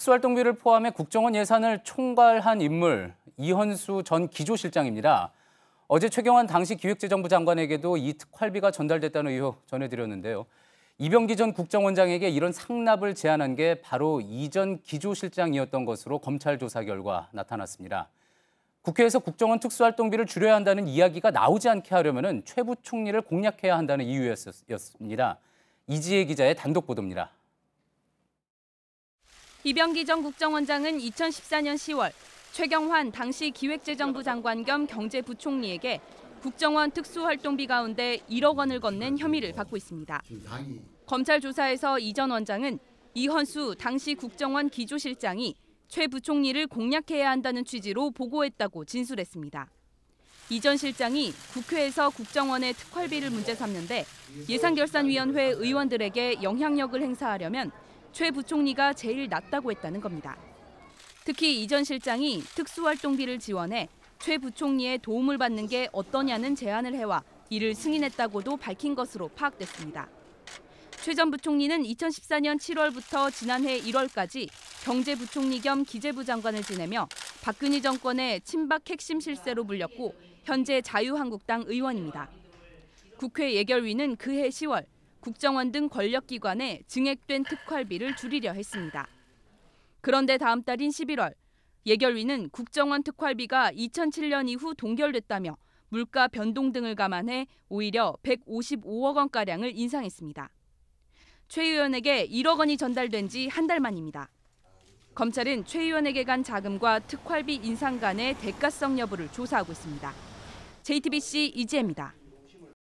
특수활동비를 포함해 국정원 예산을 총괄한 인물 이헌수 전 기조실장입니다. 어제 최경환 당시 기획재정부 장관에게도 이 특활비가 전달됐다는 의혹 전해드렸는데요. 이병기 전 국정원장에게 이런 상납을 제안한 게 바로 이 전 기조실장이었던 것으로 검찰 조사 결과 나타났습니다. 국회에서 국정원 특수활동비를 줄여야 한다는 이야기가 나오지 않게 하려면 최 부총리를 공략해야 한다는 이유였습니다. 이지혜 기자의 단독 보도입니다. 이병기 전 국정원장은 2014년 10월 최경환 당시 기획재정부 장관 겸 경제부총리에게 국정원 특수활동비 가운데 1억 원을 건넨 혐의를 받고 있습니다. 검찰 조사에서 이 전 원장은 이헌수 당시 국정원 기조실장이 최 부총리를 공략해야 한다는 취지로 보고했다고 진술했습니다. 이 전 실장이 국회에서 국정원의 특활비를 문제 삼는데 예산결산위원회 의원들에게 영향력을 행사하려면 최 부총리가 제일 낫다고 했다는 겁니다. 특히 이 전 실장이 특수활동비를 지원해 최 부총리의 도움을 받는 게 어떠냐는 제안을 해와 이를 승인했다고도 밝힌 것으로 파악됐습니다. 최 전 부총리는 2014년 7월부터 지난해 1월까지 경제부총리 겸 기재부 장관을 지내며 박근혜 정권의 친박 핵심 실세로 불렸고 현재 자유한국당 의원입니다. 국회 예결위는 그해 10월 국정원 등 권력기관에 증액된 특활비를 줄이려 했습니다. 그런데 다음 달인 11월 예결위는 국정원 특활비가 2007년 이후 동결됐다며 물가 변동 등을 감안해 오히려 155억 원가량을 인상했습니다. 최 의원에게 1억 원이 전달된 지 한 달 만입니다. 검찰은 최 의원에게 간 자금과 특활비 인상 간의 대가성 여부를 조사하고 있습니다. JTBC 이지혜입니다.